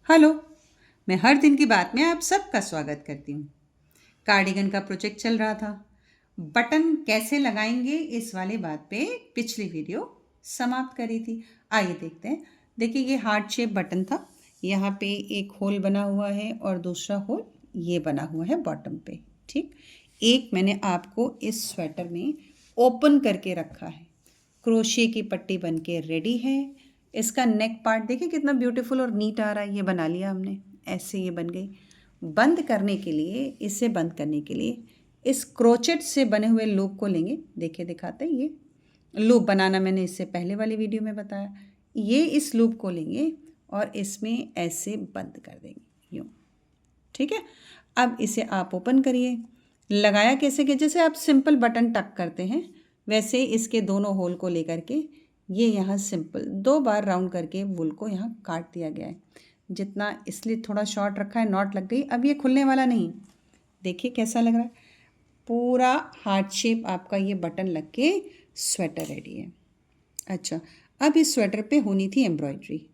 Hello. मैं हर दिन की बात में आप सबका स्वागत करती हूँ। कार्डिगन का प्रोजेक्ट चल रहा था। बटन कैसे लगाएंगे इस वाले बात पे पिछली वीडियो समाप्त करी थी। आइए देखते हैं। देखिए ये हार्ट शेप बटन था। यहाँ पे एक होल बना हुआ है और दूसरा होल ये बना हुआ है बॉटम पे। ठीक, एक मैंने आपको इस स्वेटर में ओपन करके रखा है। क्रोशिए की पट्टी बन के रेडी है। इसका नेक पार्ट देखिए कितना ब्यूटीफुल और नीट आ रहा है। ये बना लिया हमने, ऐसे ये बन गई। बंद करने के लिए, इसे बंद करने के लिए इस क्रोचेट से बने हुए लूप को लेंगे। देखिए दिखाते हैं, ये लूप बनाना मैंने इससे पहले वाली वीडियो में बताया। ये इस लूप को लेंगे और इसमें ऐसे बंद कर देंगे यूँ। ठीक है, अब इसे आप ओपन करिए। लगाया कैसे कि जैसे आप सिंपल बटन टक करते हैं वैसे इसके दोनों होल को लेकर के ये यहाँ सिंपल 2 बार राउंड करके वुल को यहाँ काट दिया गया है। जितना इसलिए थोड़ा शॉर्ट रखा है, नॉट लग गई। अब ये खुलने वाला नहीं। देखिए कैसा लग रहा है। पूरा हार्ट शेप आपका ये बटन लग के स्वेटर रेडी है। अच्छा, अब इस स्वेटर पे होनी थी एम्ब्रॉयडरी,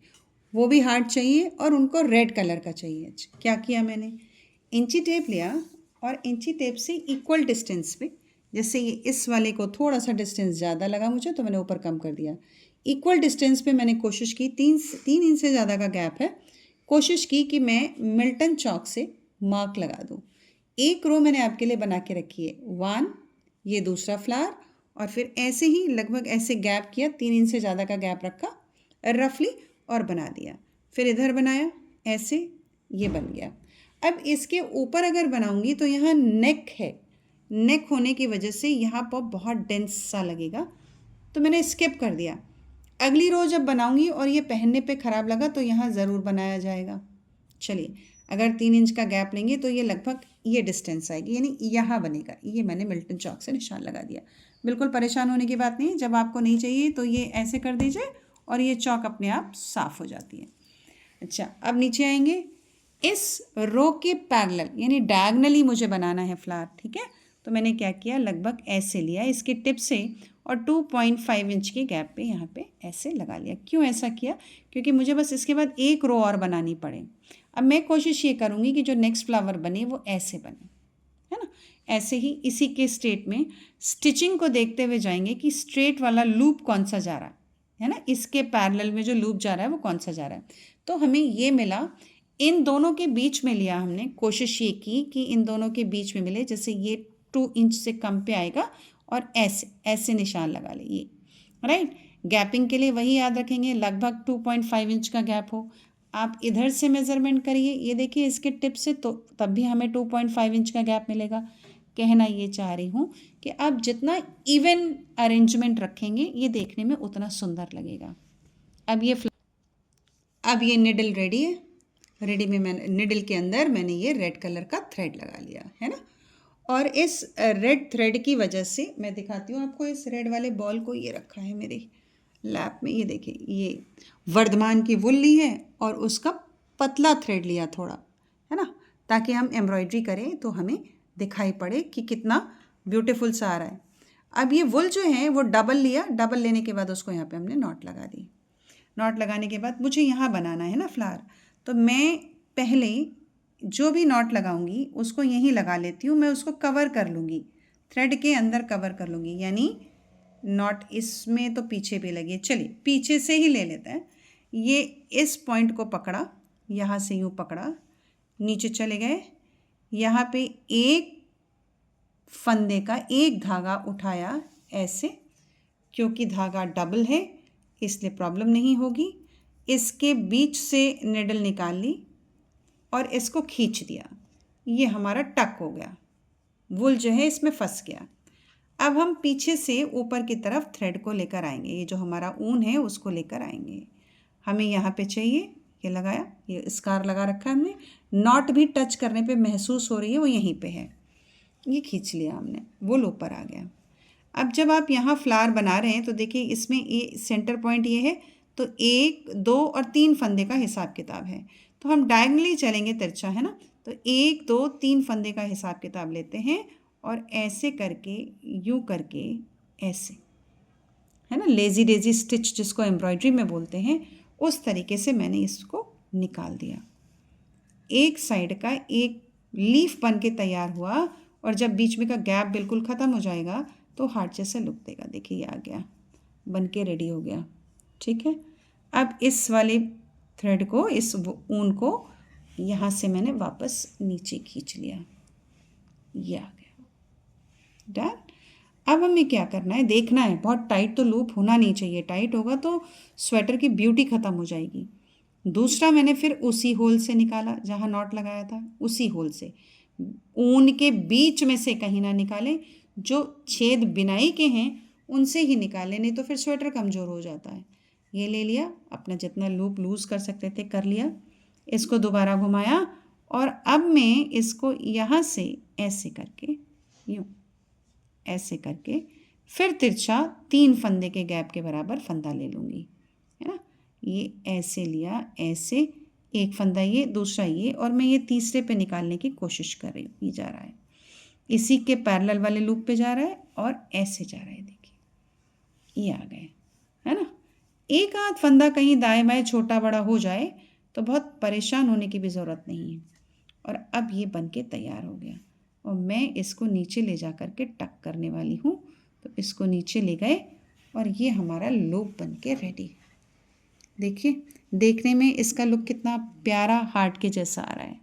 वो भी हार्ट चाहिए और उनको रेड कलर का चाहिए। अच्छा, क्या किया मैंने, इंची टेप लिया और इंची टेप से इक्वल डिस्टेंस पे, जैसे ये इस वाले को थोड़ा सा डिस्टेंस ज़्यादा लगा मुझे तो मैंने ऊपर कम कर दिया। इक्वल डिस्टेंस पे मैंने कोशिश की, 3 इंच से ज़्यादा का गैप है। कोशिश की कि मैं मिल्टन चॉक से मार्क लगा दूँ। एक रो मैंने आपके लिए बना के रखी है 1, ये दूसरा फ्लावर, और फिर ऐसे ही लगभग ऐसे गैप किया, 3 इंच से ज़्यादा का गैप रखा रफली और बना दिया। फिर इधर बनाया ऐसे, ये बन गया। अब इसके ऊपर अगर बनाऊंगी तो यहाँ नेक है, नेक होने की वजह से यहाँ पर बहुत डेंस सा लगेगा, तो मैंने स्किप कर दिया। अगली रो जब बनाऊंगी और ये पहनने पे ख़राब लगा तो यहाँ ज़रूर बनाया जाएगा। चलिए, अगर 3 इंच का गैप लेंगे तो ये लगभग ये डिस्टेंस आएगी, यानी यहाँ बनेगा। ये मैंने मिल्टन चॉक से निशान लगा दिया। बिल्कुल परेशान होने की बात नहीं है। जब आपको नहीं चाहिए तो ये ऐसे कर दीजिए और ये चॉक अपने आप साफ़ हो जाती है। अच्छा, अब नीचे आएंगे। इस रो के पैरेलल यानी डायगनली मुझे बनाना है फ्लावर। ठीक है, तो मैंने क्या किया, लगभग ऐसे लिया इसके टिप से और 2.5 इंच के गैप पे यहाँ पे ऐसे लगा लिया। क्यों ऐसा किया, क्योंकि मुझे बस इसके बाद एक रो और बनानी पड़े। अब मैं कोशिश ये करूँगी कि जो नेक्स्ट फ्लावर बने वो ऐसे बने, है ना। ऐसे ही इसी के स्ट्रेट में स्टिचिंग को देखते हुए जाएंगे कि स्ट्रेट वाला लूप कौन सा जा रहा है ना, इसके पैरेलल में जो लूप जा रहा है वो कौन सा जा रहा है। तो हमें ये मिला, इन दोनों के बीच में लिया हमने। कोशिश ये की कि इन दोनों के बीच में मिले, जैसे ये 2 इंच से कम पे आएगा और ऐसे ऐसे निशान लगा ले ये, राइट। गैपिंग के लिए वही याद रखेंगे, लगभग 2.5 इंच का गैप हो। आप इधर से मेज़रमेंट करिए, ये देखिए इसके टिप से, तो तब भी हमें 2.5 इंच का गैप मिलेगा। कहना ये चाह रही हूँ कि आप जितना इवन अरेंजमेंट रखेंगे ये देखने में उतना सुंदर लगेगा। अब ये निडल रेडी है। रेडी में मैंने निडल के अंदर मैंने ये रेड कलर का थ्रेड लगा लिया है ना। और इस रेड थ्रेड की वजह से मैं दिखाती हूँ आपको, इस रेड वाले बॉल को ये रखा है मेरे लैप में। ये देखिए, ये वर्धमान की वुल ली है और उसका पतला थ्रेड लिया थोड़ा, है ना, ताकि हम एम्ब्रॉयडरी करें तो हमें दिखाई पड़े कि कितना ब्यूटीफुल सा आ रहा है। अब ये वुल जो है वो डबल लिया, डबल लेने के बाद उसको यहाँ पे हमने नॉट लगा दी। नॉट लगाने के बाद मुझे यहाँ बनाना है ना फ्लावर, तो मैं पहले जो भी नॉट लगाऊंगी उसको यहीं लगा लेती हूँ। मैं उसको कवर कर लूँगी, थ्रेड के अंदर कवर कर लूँगी, यानी नॉट इसमें तो पीछे भी लगी है। चलिए पीछे से ही ले लेते हैं। ये इस पॉइंट को पकड़ा, यहाँ से यूँ पकड़ा, नीचे चले गए, यहाँ पे एक फंदे का एक धागा उठाया ऐसे, क्योंकि धागा डबल है इसलिए प्रॉब्लम नहीं होगी। इसके बीच से निडल निकाल ली और इसको खींच दिया। ये हमारा टक हो गया, वुल जो है इसमें फंस गया। अब हम पीछे से ऊपर की तरफ थ्रेड को लेकर आएंगे, ये जो हमारा ऊन है उसको लेकर आएंगे। हमें यहाँ पे चाहिए, ये लगाया, ये स्कार लगा रखा है हमने। नॉट भी टच करने पे महसूस हो रही है, वो यहीं पे है। ये खींच लिया हमने, वुल ऊपर आ गया। अब जब आप यहाँ फ्लावर बना रहे हैं तो देखिए इसमें ये सेंटर पॉइंट ये है, तो 1, 2 और 3 फंदे का हिसाब किताब है। तो हम डायगनली चलेंगे, तिरछा है ना, तो 1, 2, 3 फंदे का हिसाब किताब लेते हैं और ऐसे करके, यूँ करके, ऐसे, है ना, लेज़ी डेज़ी स्टिच जिसको एम्ब्रॉयडरी में बोलते हैं, उस तरीके से मैंने इसको निकाल दिया। एक साइड का एक लीफ बन के तैयार हुआ, और जब बीच में का गैप बिल्कुल ख़त्म हो जाएगा तो हार्ट जैसा लुक देगा। देखिए ये आ गया, बन के रेडी हो गया। ठीक है, अब इस वाले थ्रेड को, इस ऊन को यहाँ से मैंने वापस नीचे खींच लिया, ये आ गया, डन। अब हमें क्या करना है, देखना है, बहुत टाइट तो लूप होना नहीं चाहिए, टाइट होगा तो स्वेटर की ब्यूटी ख़त्म हो जाएगी। दूसरा मैंने फिर उसी होल से निकाला जहाँ नॉट लगाया था, उसी होल से, ऊन के बीच में से कहीं ना निकालें, जो छेद बिनाई के हैं उनसे ही निकालें, नहीं तो फिर स्वेटर कमज़ोर हो जाता है। ये ले लिया, अपना जितना लूप लूज़ कर सकते थे कर लिया, इसको दोबारा घुमाया, और अब मैं इसको यहाँ से ऐसे करके, यूँ ऐसे करके, फिर तिरछा 3 फंदे के गैप के बराबर फंदा ले लूँगी, है ना। ये ऐसे लिया, ऐसे एक फंदा ये, दूसरा ये, और मैं ये तीसरे पे निकालने की कोशिश कर रही हूँ। ये जा रहा है, इसी के पैरेलल वाले लूप पे जा रहा है और ऐसे जा रहा है, देखिए ये आ गए, है ना। एक आध फंदा कहीं दाएं बाएं छोटा बड़ा हो जाए तो बहुत परेशान होने की भी ज़रूरत नहीं है। और अब ये बन के तैयार हो गया, और मैं इसको नीचे ले जा कर के टक करने वाली हूँ, तो इसको नीचे ले गए और ये हमारा लूप बन के रेडी। देखिए, देखने में इसका लुक कितना प्यारा हार्ट के जैसा आ रहा है,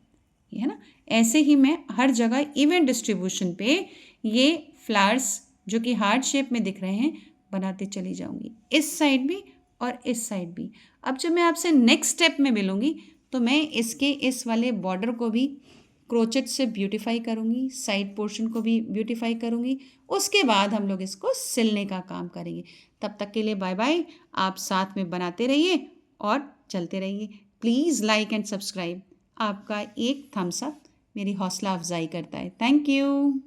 ये है ना। ऐसे ही मैं हर जगह इवन डिस्ट्रीब्यूशन पे ये फ्लावर्स जो कि हार्ट शेप में दिख रहे हैं बनाते चली जाऊंगी, इस साइड भी और इस साइड भी। अब जब मैं आपसे नेक्स्ट स्टेप में मिलूंगी तो मैं इसके इस वाले बॉर्डर को भी क्रोचेट से ब्यूटीफाई करूंगी, साइड पोर्शन को भी ब्यूटीफाई करूंगी, उसके बाद हम लोग इसको सिलने का काम करेंगे। तब तक के लिए बाय बाय, आप साथ में बनाते रहिए और चलते रहिए। प्लीज़ लाइक एंड सब्सक्राइब, आपका एक थम्स अप मेरी हौसला अफजाई करता है। Thank you.